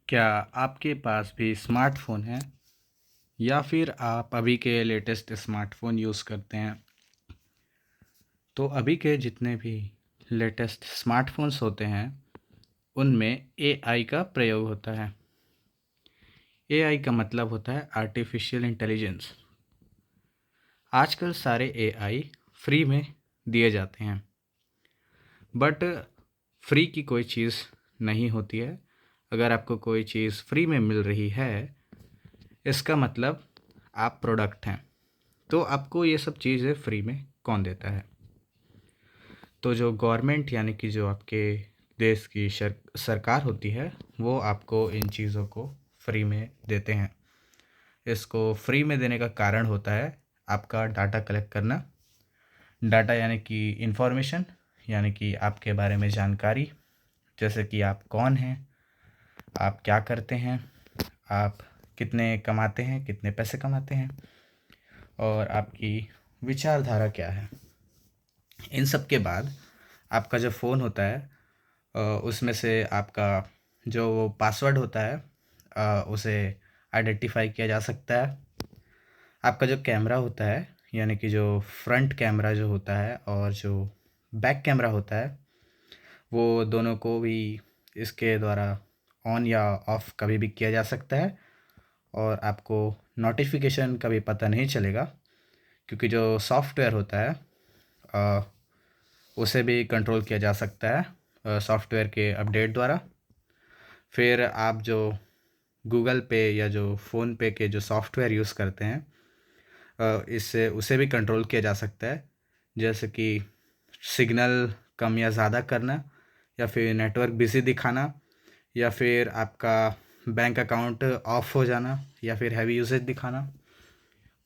क्या आपके पास भी स्मार्टफ़ोन है या फिर आप अभी के लेटेस्ट स्मार्टफ़ोन यूज़ करते हैं? तो अभी के जितने भी लेटेस्ट स्मार्टफ़ोन्स होते हैं, उनमें एआई का प्रयोग होता है। एआई का मतलब होता है आर्टिफ़िशियल इंटेलिजेंस। आजकल सारे एआई फ्री में दिए जाते हैं, बट फ्री की कोई चीज़ नहीं होती है। अगर आपको कोई चीज़ फ्री में मिल रही है, इसका मतलब आप प्रोडक्ट हैं। तो आपको ये सब चीज़ें फ्री में कौन देता है? तो जो गवर्नमेंट यानी कि जो आपके देश की सरकार होती है, वो आपको इन चीज़ों को फ्री में देते हैं। इसको फ्री में देने का कारण होता है आपका डाटा कलेक्ट करना। डाटा यानी कि इंफॉर्मेशन, यानी कि आपके बारे में जानकारी, जैसे कि आप कौन हैं, आप क्या करते हैं, आप कितने कमाते हैं, कितने पैसे कमाते हैं, और आपकी विचारधारा क्या है। इन सब के बाद आपका जो फ़ोन होता है, उसमें से आपका जो पासवर्ड होता है, उसे आइडेंटिफाई किया जा सकता है। आपका जो कैमरा होता है, यानी कि जो फ्रंट कैमरा जो होता है और जो बैक कैमरा होता है, वो दोनों को भी इसके द्वारा ऑन या ऑफ कभी भी किया जा सकता है। और आपको नोटिफिकेशन का भी पता नहीं चलेगा, क्योंकि जो सॉफ्टवेयर होता है, अ, उसे भी कंट्रोल किया जा सकता है सॉफ्टवेयर के अपडेट द्वारा। फिर आप जो गूगल पे या जो फ़ोन पे के जो सॉफ्टवेयर यूज़ करते हैं, इससे उसे भी कंट्रोल किया जा सकता है, जैसे कि सिग्नल कम या ज़्यादा करना, या फिर नेटवर्क बिज़ी दिखाना, या फिर आपका बैंक अकाउंट ऑफ हो जाना, या फिर हैवी यूसेज दिखाना।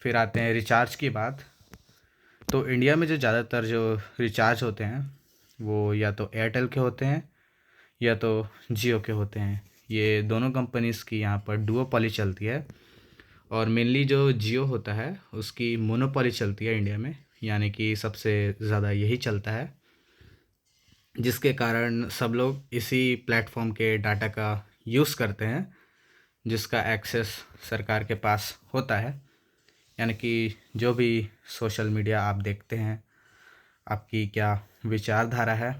फिर आते हैं रिचार्ज की बात। तो इंडिया में जो ज़्यादातर जो रिचार्ज होते हैं, वो या तो एयरटेल के होते हैं या तो जियो के होते हैं। ये दोनों कंपनीज़ की यहाँ पर डुओपोली चलती है, और मेनली जो जियो होता है उसकी मोनोपोली चलती है इंडिया में, यानी कि सबसे ज़्यादा यही चलता है, जिसके कारण सब लोग इसी प्लेटफॉर्म के डाटा का यूज़ करते हैं, जिसका एक्सेस सरकार के पास होता है। यानी कि जो भी सोशल मीडिया आप देखते हैं, आपकी क्या विचारधारा है,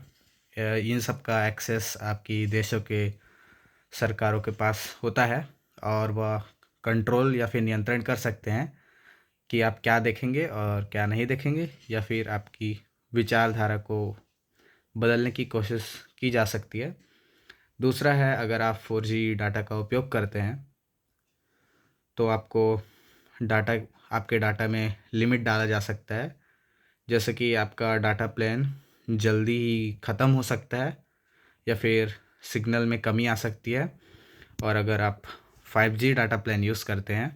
इन सब का एक्सेस आपकी देशों के सरकारों के पास होता है, और वह कंट्रोल या फिर नियंत्रण कर सकते हैं कि आप क्या देखेंगे और क्या नहीं देखेंगे, या फिर आपकी विचारधारा को बदलने की कोशिश की जा सकती है। दूसरा है, अगर आप 4G डाटा का उपयोग करते हैं, तो आपको डाटा आपके डाटा में लिमिट डाला जा सकता है, जैसे कि आपका डाटा प्लान जल्दी ही ख़त्म हो सकता है, या फिर सिग्नल में कमी आ सकती है। और अगर आप 5G डाटा प्लान यूज़ करते हैं,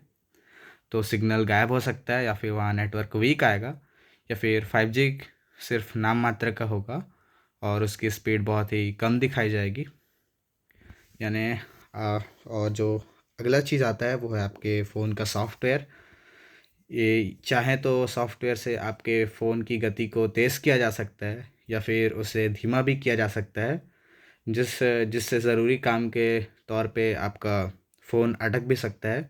तो सिग्नल गायब हो सकता है, या फिर वहाँ नेटवर्क वीक आएगा, या फिर 5G सिर्फ नाम मात्र का होगा और उसकी स्पीड बहुत ही कम दिखाई जाएगी। यानी और जो अगला चीज़ आता है वो है आपके फ़ोन का सॉफ्टवेयर। ये चाहे तो सॉफ्टवेयर से आपके फ़ोन की गति को तेज़ किया जा सकता है, या फिर उसे धीमा भी किया जा सकता है, जिससे ज़रूरी काम के तौर पे आपका फ़ोन अटक भी सकता है।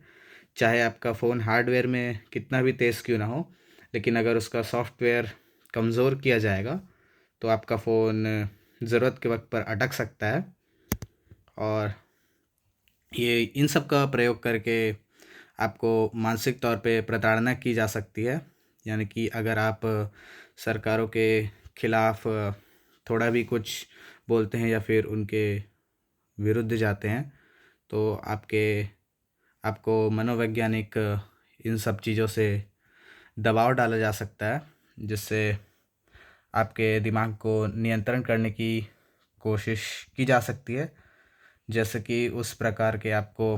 चाहे आपका फ़ोन हार्डवेयर में कितना भी तेज़ क्यों ना हो, लेकिन अगर उसका सॉफ्टवेयर कमज़ोर किया जाएगा, तो आपका फ़ोन ज़रूरत के वक्त पर अटक सकता है। और ये इन सब का प्रयोग करके आपको मानसिक तौर पे प्रताड़ना की जा सकती है। यानी कि अगर आप सरकारों के खिलाफ़ थोड़ा भी कुछ बोलते हैं या फिर उनके विरुद्ध जाते हैं, तो आपको मनोवैज्ञानिक इन सब चीज़ों से दबाव डाला जा सकता है, जिससे आपके दिमाग को नियंत्रण करने की कोशिश की जा सकती है, जैसे कि उस प्रकार के आपको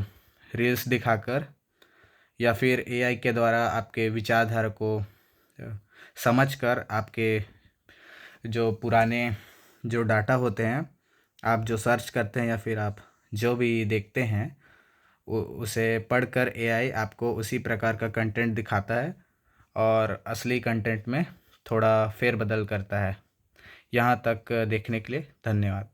रील्स दिखाकर, या फिर एआई के द्वारा आपके विचारधारा को समझकर आपके जो पुराने जो डाटा होते हैं, आप जो सर्च करते हैं या फिर आप जो भी देखते हैं, उसे पढ़कर एआई आपको उसी प्रकार का कंटेंट दिखाता है, और असली कंटेंट में थोड़ा फेरबदल करता है। यहाँ तक देखने के लिए धन्यवाद।